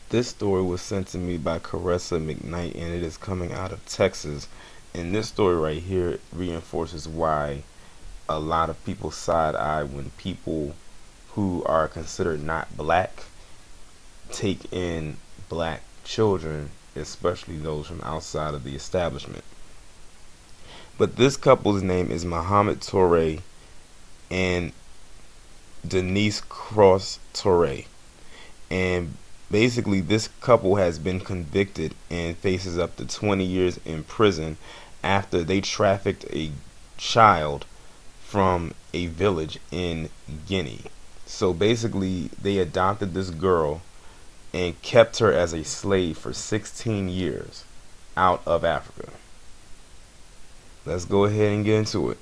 This story was sent to me by Caressa McKnight and it is coming out of Texas. And this story right here reinforces why a lot of people side eye when people who are considered not black take in black children, especially those from outside of the establishment. But this couple's name is Muhammad Toure and Denise Cross Toure. And basically, this couple has been convicted and faces up to 20 years in prison after they trafficked a child from a village in Guinea. So basically, they adopted this girl and kept her as a slave for 16 years out of Africa. Let's go ahead and get into it.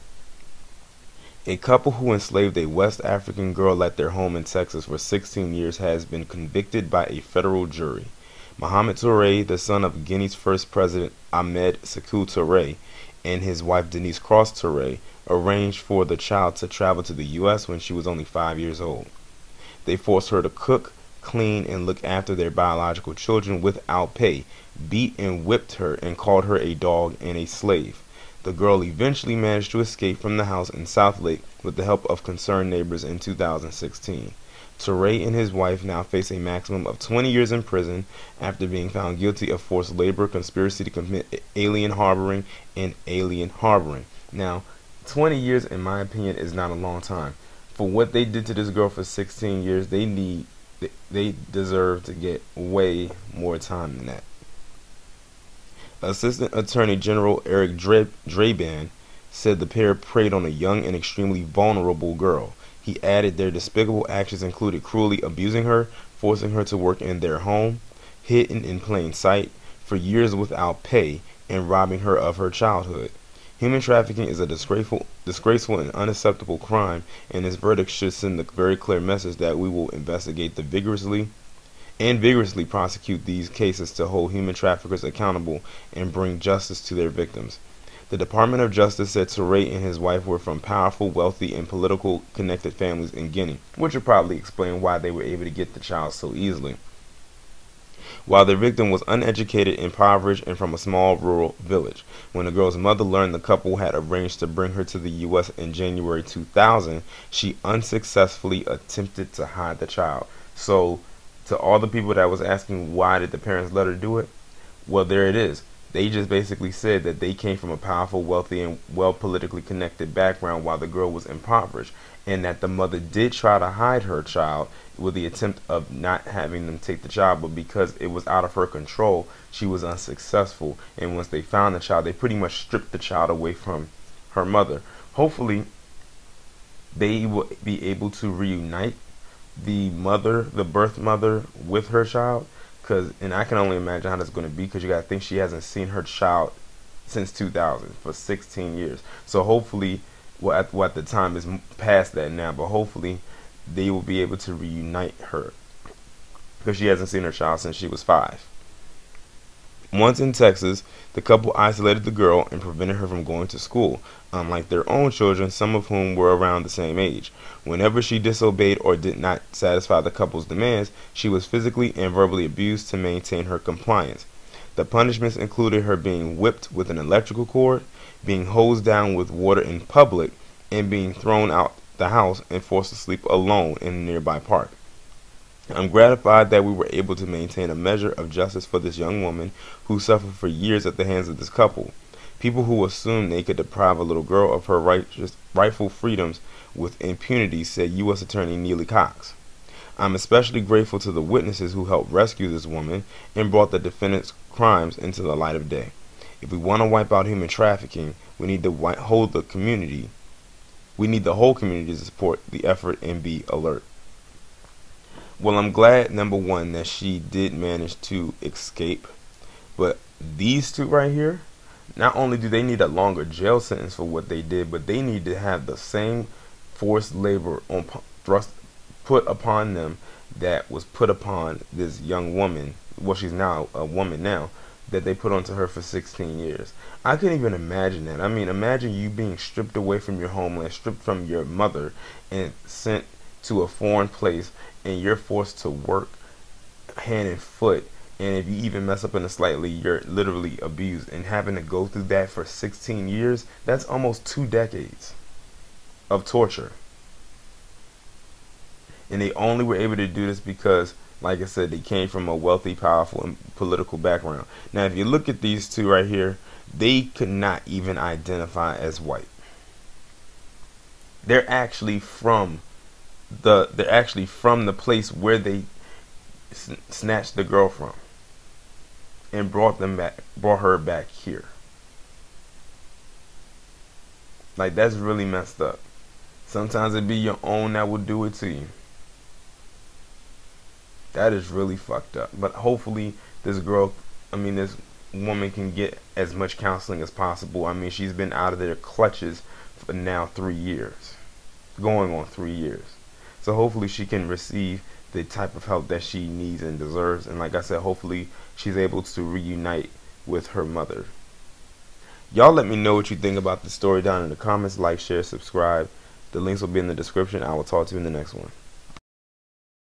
A couple who enslaved a West African girl at their home in Texas for 16 years has been convicted by a federal jury. Mohamed Toure, the son of Guinea's first president Ahmed Sékou Toure, and his wife Denise Cross Toure, arranged for the child to travel to the U.S. when she was only 5 years old. They forced her to cook, clean, and look after their biological children without pay, beat and whipped her, and called her a dog and a slave. The girl eventually managed to escape from the house in South Lake with the help of concerned neighbors in 2016. Toure and his wife now face a maximum of 20 years in prison after being found guilty of forced labor, conspiracy to commit alien harboring, and alien harboring. Now, 20 years, in my opinion, is not a long time. For what they did to this girl for 16 years, they deserve to get way more time than that. Assistant Attorney General Eric Draban said the pair preyed on a young and extremely vulnerable girl. He added their despicable actions included cruelly abusing her, forcing her to work in their home, hidden in plain sight, for years without pay, and robbing her of her childhood. Human trafficking is a disgraceful and unacceptable crime, and this verdict should send a very clear message that we will investigate vigorously prosecute these cases to hold human traffickers accountable and bring justice to their victims. The Department of Justice said Toure and his wife were from powerful, wealthy, and politically connected families in Guinea, which would probably explain why they were able to get the child so easily. While their victim was uneducated, impoverished, and from a small rural village. When the girl's mother learned the couple had arranged to bring her to the U.S. in January 2000, she unsuccessfully attempted to hide the child. So, to all the people that was asking why did the parents let her do it, well, there it is. They just basically said that they came from a powerful, wealthy, and well politically connected background while the girl was impoverished, and that the mother did try to hide her child with the attempt of not having them take the child, but because it was out of her control, she was unsuccessful. And once they found the child, they pretty much stripped the child away from her mother. Hopefully, they will be able to reunite the birth mother, with her child, and I can only imagine how that's going to be, because you got to think she hasn't seen her child since 2000 for 16 years. So hopefully, at the time is past that now, but hopefully they will be able to reunite her, because she hasn't seen her child since she was 5. Once in Texas, the couple isolated the girl and prevented her from going to school, unlike their own children, some of whom were around the same age. Whenever she disobeyed or did not satisfy the couple's demands, she was physically and verbally abused to maintain her compliance. The punishments included her being whipped with an electrical cord, being hosed down with water in public, and being thrown out the house and forced to sleep alone in a nearby park. I'm gratified that we were able to maintain a measure of justice for this young woman who suffered for years at the hands of this couple. People who assumed they could deprive a little girl of her rightful freedoms with impunity, said U.S. Attorney Neely Cox. I'm especially grateful to the witnesses who helped rescue this woman and brought the defendant's crimes into the light of day. If we want to wipe out human trafficking, we need to hold the community. We need the whole community to support the effort and be alert. Well, I'm glad, number one, that she did manage to escape. But these two right here, not only do they need a longer jail sentence for what they did, but they need to have the same forced labor put upon them that was put upon this young woman. Well, she's now a woman now, that they put onto her for 16 years. I couldn't even imagine that. I mean, imagine you being stripped away from your homeland, stripped from your mother, and sent to a foreign place, and you're forced to work hand and foot, and if you even mess up in a slightly, you're literally abused. And having to go through that for 16 years, that's almost 2 decades of torture. And they only were able to do this because, like I said, they came from a wealthy, powerful, and political background. Now, if you look at these two right here, they could not even identify as white. They're actually from the place where they snatched the girl from and brought her back here. Like, that's really messed up. Sometimes it be your own that will do it to you. That is really fucked up. But hopefully this woman can get as much counseling as possible. I mean, she's been out of their clutches for now 3 years. Going on 3 years. So hopefully she can receive the type of help that she needs and deserves. And like I said, hopefully she's able to reunite with her mother. Y'all let me know what you think about the story down in the comments. Like, share, subscribe. The links will be in the description. I will talk to you in the next one.